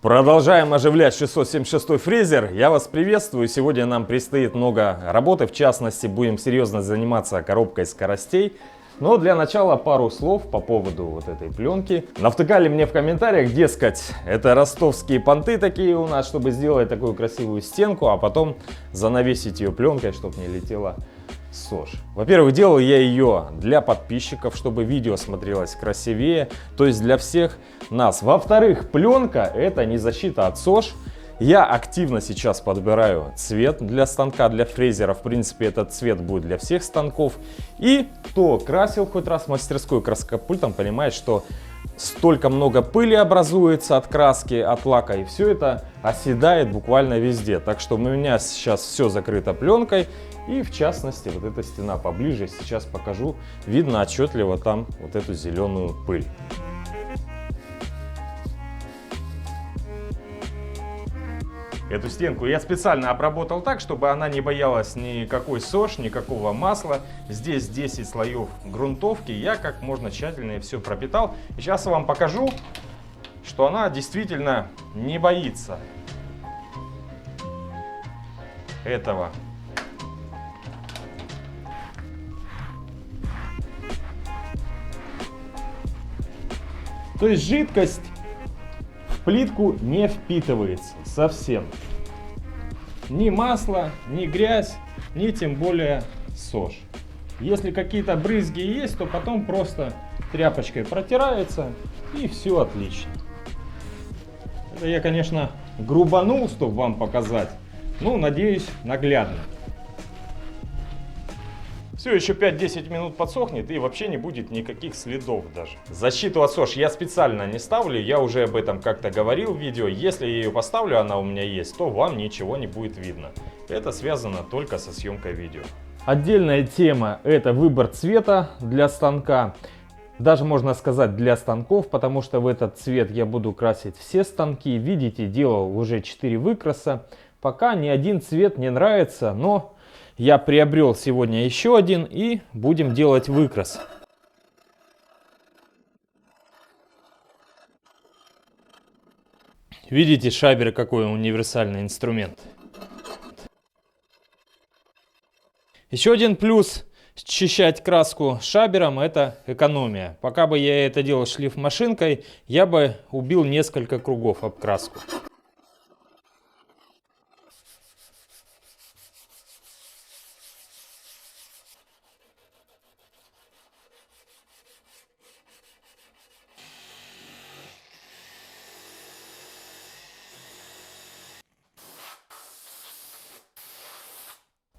Продолжаем оживлять 676 фрезер. Я вас приветствую. Сегодня нам предстоит много работы. В частности, будем серьезно заниматься коробкой скоростей. Но для начала пару слов по поводу вот этой пленки. Навтыкали мне в комментариях, дескать, это ростовские понты такие у нас, чтобы сделать такую красивую стенку, а потом занавесить ее пленкой, чтобы не летела СОЖ. Во-первых, делал я ее для подписчиков, чтобы видео смотрелось красивее, то есть для всех нас. Во-вторых, пленка — это не защита от СОЖ. Я активно сейчас подбираю цвет для станка, для фрезера. В принципе, этот цвет будет для всех станков. И кто красил хоть раз в мастерской краскопультом, понимает, что столько много пыли образуется от краски, от лака, и все это оседает буквально везде. Так что у меня сейчас все закрыто пленкой. И в частности, вот эта стена поближе, сейчас покажу, видно отчетливо там вот эту зеленую пыль. Эту стенку я специально обработал так, чтобы она не боялась никакой СОЖ, никакого масла. Здесь 10 слоев грунтовки, я как можно тщательнее все пропитал. И сейчас я вам покажу, что она действительно не боится этого. То есть жидкость в плитку не впитывается совсем. Ни масло, ни грязь, ни тем более СОЖ. Если какие-то брызги есть, то потом просто тряпочкой протирается и все отлично. Это я, конечно, грубанул, чтобы вам показать. Ну, надеюсь, наглядно. Все, еще 5-10 минут подсохнет и вообще не будет никаких следов даже. Защиту от СОЖ я специально не ставлю, я уже об этом как-то говорил в видео. Если я ее поставлю, она у меня есть, то вам ничего не будет видно. Это связано только со съемкой видео. Отдельная тема — это выбор цвета для станка. Даже можно сказать для станков, потому что в этот цвет я буду красить все станки. Видите, делал уже 4 выкраса. Пока ни один цвет не нравится, но я приобрел сегодня еще один и будем делать выкрас. Видите, шабер какой универсальный инструмент. Еще один плюс счищать краску шабером — это экономия. Пока бы я это делал шлифмашинкой, я бы убил несколько кругов об краску.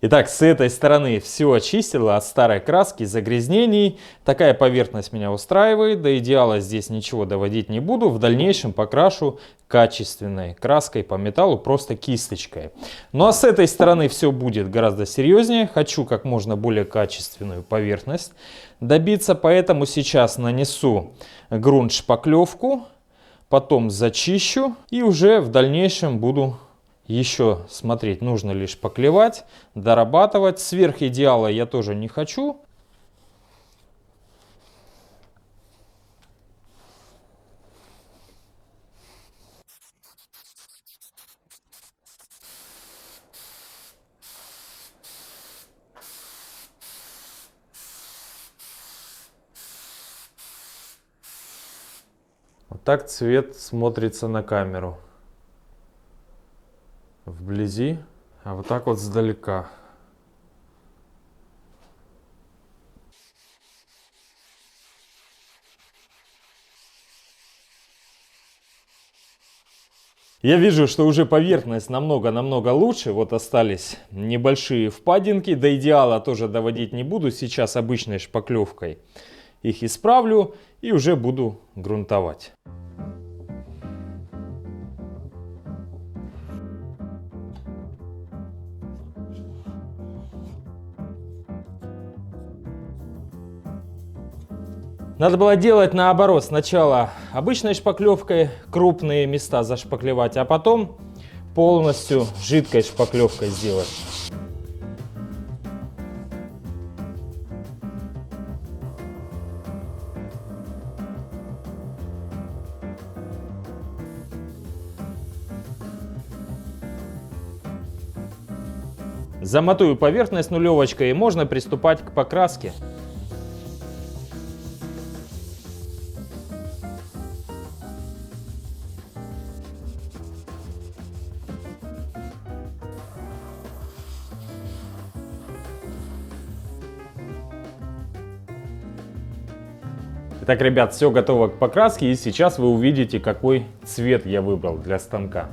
Итак, с этой стороны все очистила от старой краски, загрязнений. Такая поверхность меня устраивает. До идеала здесь ничего доводить не буду. В дальнейшем покрашу качественной краской по металлу, просто кисточкой. Ну а с этой стороны все будет гораздо серьезнее. Хочу как можно более качественную поверхность добиться, поэтому сейчас нанесу грунт-шпаклевку, потом зачищу и уже в дальнейшем буду еще смотреть, нужно ли шпаклевать, дорабатывать. Сверх идеала я тоже не хочу. Вот так цвет смотрится на камеру. Вблизи, а вот так вот сдалека. Я вижу, что уже поверхность намного лучше. Вот остались небольшие впадинки. До идеала тоже доводить не буду. Сейчас обычной шпаклевкой их исправлю и уже буду грунтовать. Надо было делать наоборот. Сначала обычной шпаклевкой крупные места зашпаклевать, а потом полностью жидкой шпаклевкой сделать. Замотую поверхность нулевочкой и можно приступать к покраске. Итак, ребят, все готово к покраске, и сейчас вы увидите, какой цвет я выбрал для станка.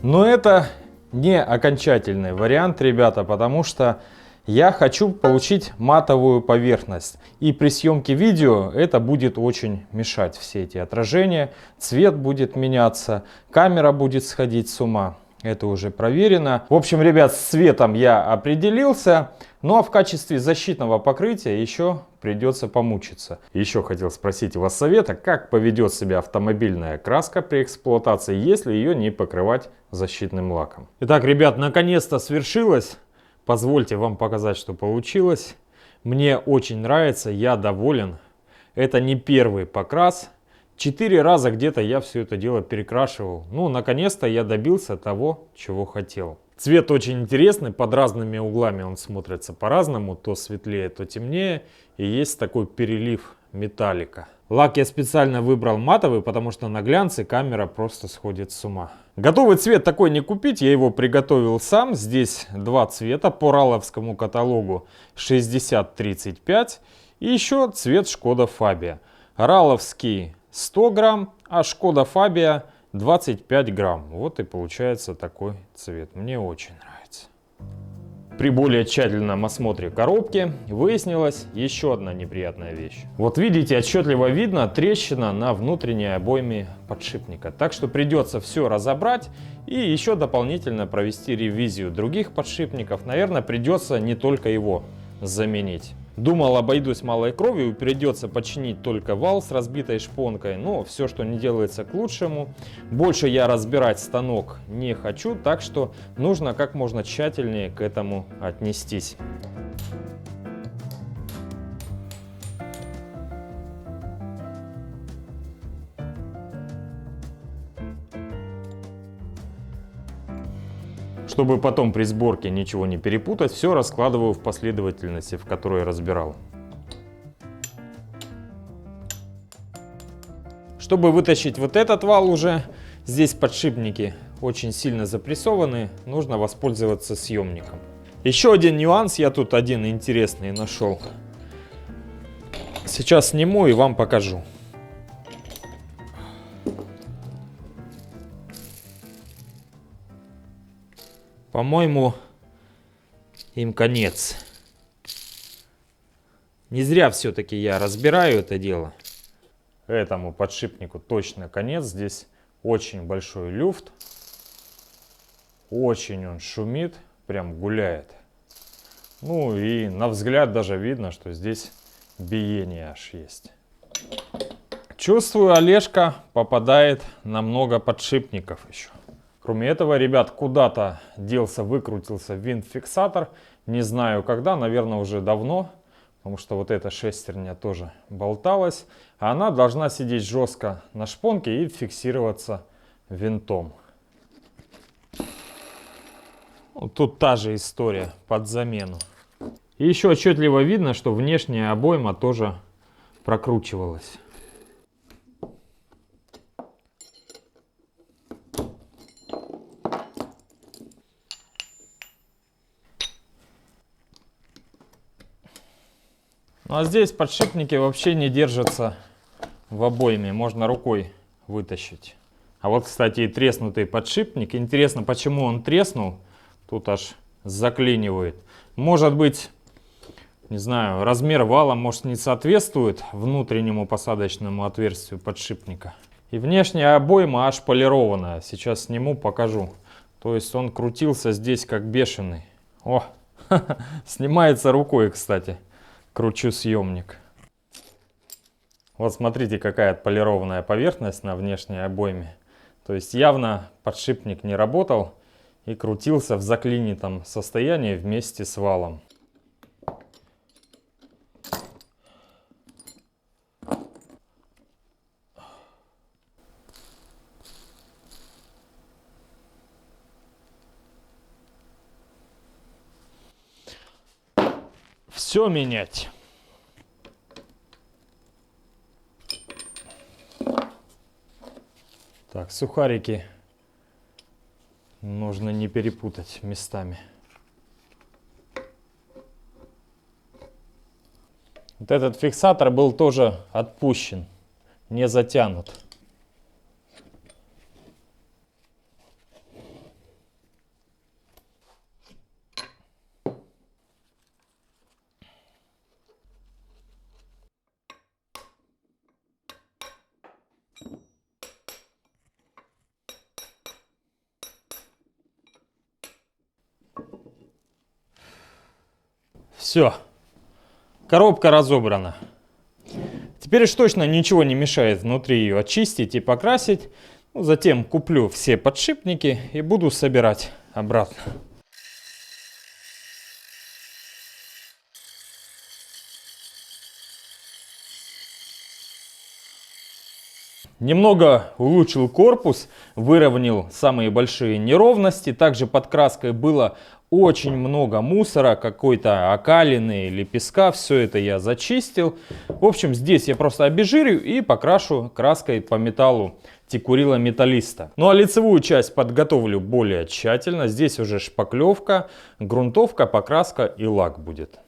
Но это не окончательный вариант, ребята, потому что я хочу получить матовую поверхность. И при съемке видео это будет очень мешать, все эти отражения. Цвет будет меняться, камера будет сходить с ума. Это уже проверено. В общем, ребят, с цветом я определился. Ну а в качестве защитного покрытия еще придется помучиться. Еще хотел спросить у вас совета, как поведет себя автомобильная краска при эксплуатации, если ее не покрывать защитным лаком. Итак, ребят, наконец-то свершилось. Позвольте вам показать, что получилось. Мне очень нравится, я доволен. Это не первый покрас. 4 раза где-то я все это дело перекрашивал. Ну, наконец-то я добился того, чего хотел. Цвет очень интересный, под разными углами он смотрится по-разному. То светлее, то темнее. И есть такой перелив металлика. Лак я специально выбрал матовый, потому что на глянце камера просто сходит с ума. Готовый цвет такой не купить, я его приготовил сам. Здесь 2 цвета по раловскому каталогу 6035 и еще цвет Шкода Фабия. Раловский 100 грамм, а Шкода Фабия 25 грамм. Вот и получается такой цвет. Мне очень нравится. При более тщательном осмотре коробки выяснилась еще одна неприятная вещь. Вот видите, отчетливо видно трещина на внутренней обойме подшипника. Так что придется все разобрать и еще дополнительно провести ревизию других подшипников. Наверное, придется не только его заменить. Думал, обойдусь малой кровью, придется починить только вал с разбитой шпонкой, но все, что не делается, к лучшему. Больше я разбирать станок не хочу, так что нужно как можно тщательнее к этому отнестись. Чтобы потом при сборке ничего не перепутать, все раскладываю в последовательности, в которой разбирал. Чтобы вытащить вот этот вал уже, здесь подшипники очень сильно запрессованы, нужно воспользоваться съемником. Еще один нюанс я тут один интересный нашел. Сейчас сниму и вам покажу. По-моему, им конец. Не зря все-таки я разбираю это дело. Этому подшипнику точно конец. Здесь очень большой люфт. Очень он шумит, прям гуляет. Ну и на взгляд даже видно, что здесь биение аж есть. Чувствую, Олежка попадает на много подшипников еще. Кроме этого, ребят, куда-то делся, выкрутился винт-фиксатор. Не знаю когда, наверное, уже давно. Потому что вот эта шестерня тоже болталась. А она должна сидеть жестко на шпонке и фиксироваться винтом. Вот тут та же история под замену. И еще отчетливо видно, что внешняя обойма тоже прокручивалась. Ну а здесь подшипники вообще не держатся в обойме, можно рукой вытащить. А вот, кстати, и треснутый подшипник. Интересно, почему он треснул? Тут аж заклинивает. Может быть, не знаю, размер вала, может, не соответствует внутреннему посадочному отверстию подшипника. И внешняя обойма аж полированная. Сейчас сниму, покажу. То есть он крутился здесь как бешеный. О, снимается рукой, кстати. Кручу съемник. Вот смотрите, какая отполированная поверхность на внешней обойме. То есть явно подшипник не работал и крутился в заклинитом состоянии вместе с валом. Все менять. Так, сухарики нужно не перепутать местами. Вот этот фиксатор был тоже отпущен, не затянут. Все, коробка разобрана. Теперь уж точно ничего не мешает внутри ее очистить и покрасить. Затем куплю все подшипники и буду собирать обратно. Немного улучшил корпус, выровнял самые большие неровности. Также под краской было очень много мусора, какой-то окалины или песка. Все это я зачистил. В общем, здесь я просто обезжирю и покрашу краской по металлу Текурила Металлиста. Ну а лицевую часть подготовлю более тщательно. Здесь уже шпаклевка, грунтовка, покраска и лак будет.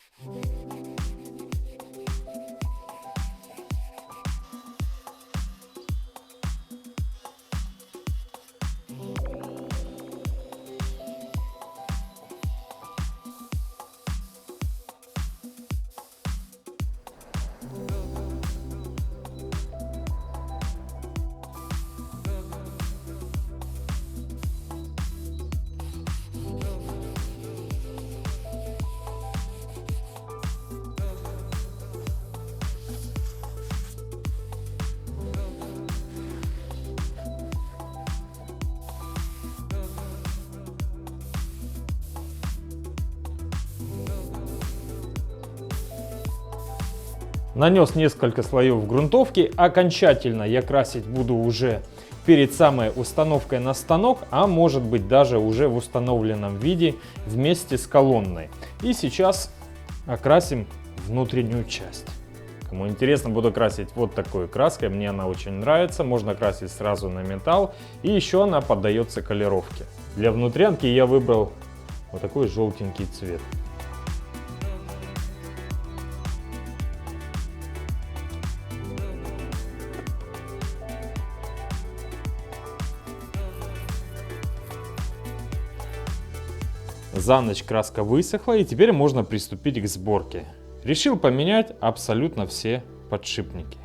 Нанес несколько слоев грунтовки. Окончательно я красить буду уже перед самой установкой на станок, а может быть даже уже в установленном виде вместе с колонной. И сейчас окрасим внутреннюю часть. Кому интересно, буду красить вот такой краской, мне она очень нравится. Можно красить сразу на металл, и еще она поддается колеровке. Для внутрянки я выбрал вот такой желтенький цвет. За ночь краска высохла, и теперь можно приступить к сборке. Решил поменять абсолютно все подшипники.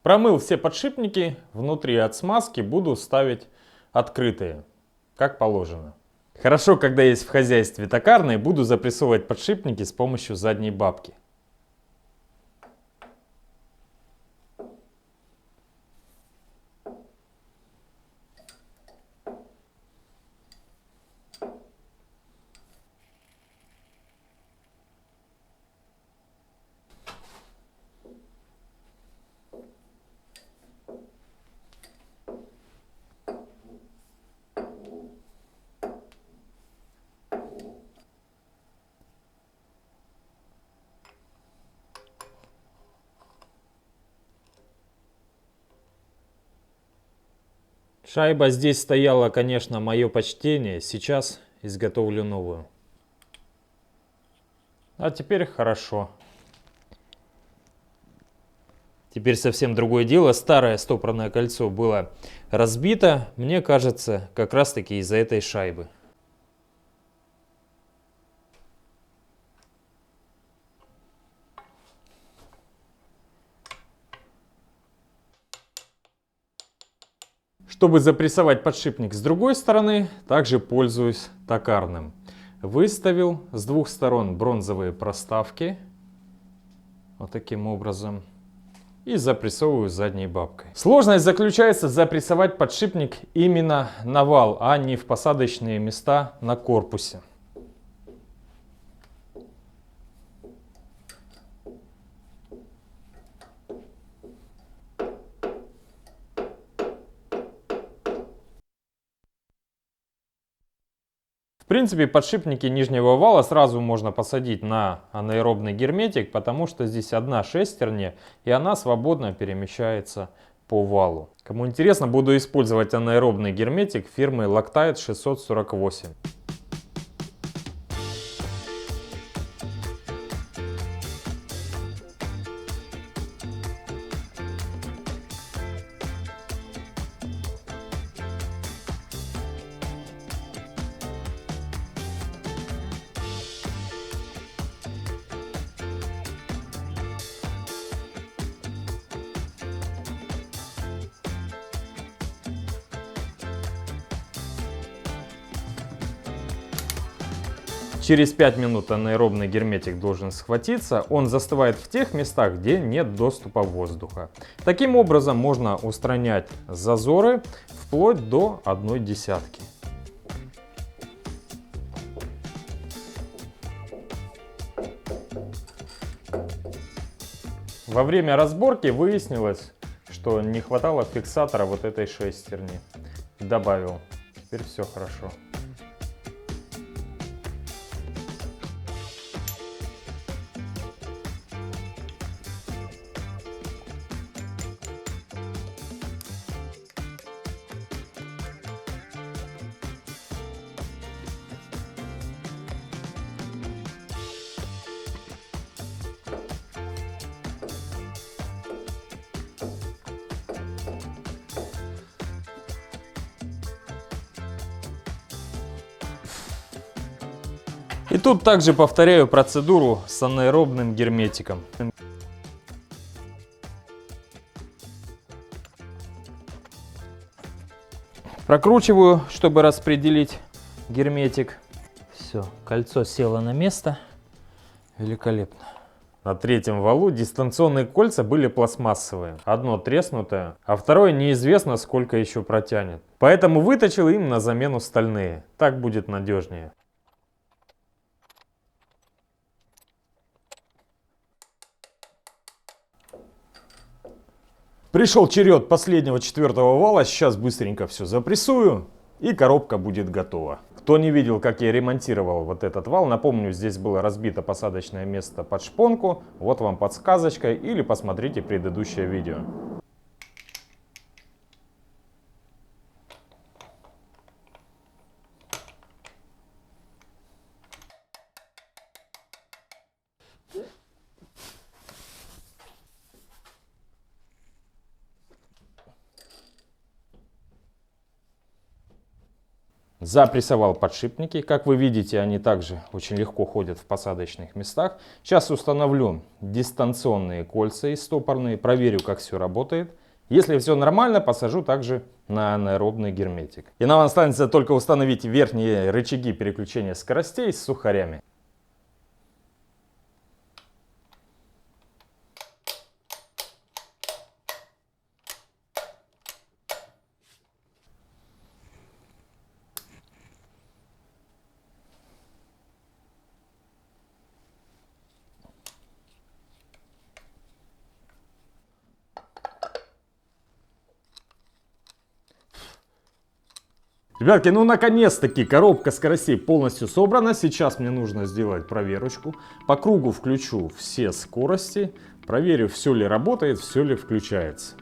Промыл все подшипники, внутри от смазки буду ставить открытые, как положено. Хорошо, когда есть в хозяйстве токарные, буду запрессовывать подшипники с помощью задней бабки. Шайба здесь стояла, конечно, мое почтение. Сейчас изготовлю новую. А теперь хорошо. Теперь совсем другое дело. Старое стопорное кольцо было разбито, мне кажется, как раз таки из-за этой шайбы. Чтобы запрессовать подшипник с другой стороны, также пользуюсь токарным. Выставил с двух сторон бронзовые проставки. Вот таким образом. И запрессовываю задней бабкой. Сложность заключается запрессовать подшипник именно на вал, а не в посадочные места на корпусе. В принципе, подшипники нижнего вала сразу можно посадить на анаэробный герметик, потому что здесь одна шестерня, и она свободно перемещается по валу. Кому интересно, буду использовать анаэробный герметик фирмы Loctite 648. Через 5 минут анаэробный герметик должен схватиться. Он застывает в тех местах, где нет доступа воздуха. Таким образом можно устранять зазоры вплоть до 1/10. Во время разборки выяснилось, что не хватало фиксатора вот этой шестерни. Добавил. Теперь все хорошо. И тут также повторяю процедуру с анаэробным герметиком. Прокручиваю, чтобы распределить герметик. Все, кольцо село на место. Великолепно. На третьем валу дистанционные кольца были пластмассовые. Одно треснутое, а второе неизвестно сколько еще протянет. Поэтому выточил им на замену стальные. Так будет надежнее. Пришел черед последнего 4-го вала, сейчас быстренько все запрессую и коробка будет готова. Кто не видел, как я ремонтировал вот этот вал, напомню, здесь было разбито посадочное место под шпонку, вот вам подсказочка, или посмотрите предыдущее видео. Запрессовал подшипники. Как вы видите, они также очень легко ходят в посадочных местах. Сейчас установлю дистанционные кольца стопорные, проверю, как все работает. Если все нормально, посажу также на анаэробный герметик. И нам останется только установить верхние рычаги переключения скоростей с сухарями. Ребятки, ну наконец-таки коробка скоростей полностью собрана. Сейчас мне нужно сделать проверочку. По кругу включу все скорости. Проверю, все ли работает, все ли включается.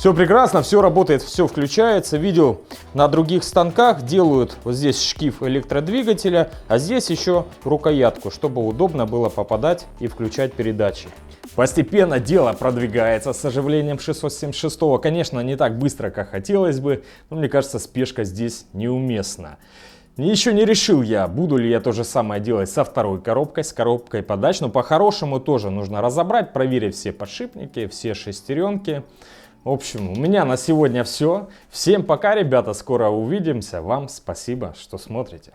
Все прекрасно, все работает, все включается. Видел, на других станках делают вот здесь шкив электродвигателя, а здесь еще рукоятку, чтобы удобно было попадать и включать передачи. Постепенно дело продвигается с оживлением 676. Конечно, не так быстро, как хотелось бы, но мне кажется, спешка здесь неуместна. Еще не решил я, буду ли я то же самое делать со второй коробкой, с коробкой подач. Но по-хорошему тоже нужно разобрать, проверить все подшипники, все шестеренки. В общем, у меня на сегодня все. Всем пока, ребята, скоро увидимся. Вам спасибо, что смотрите.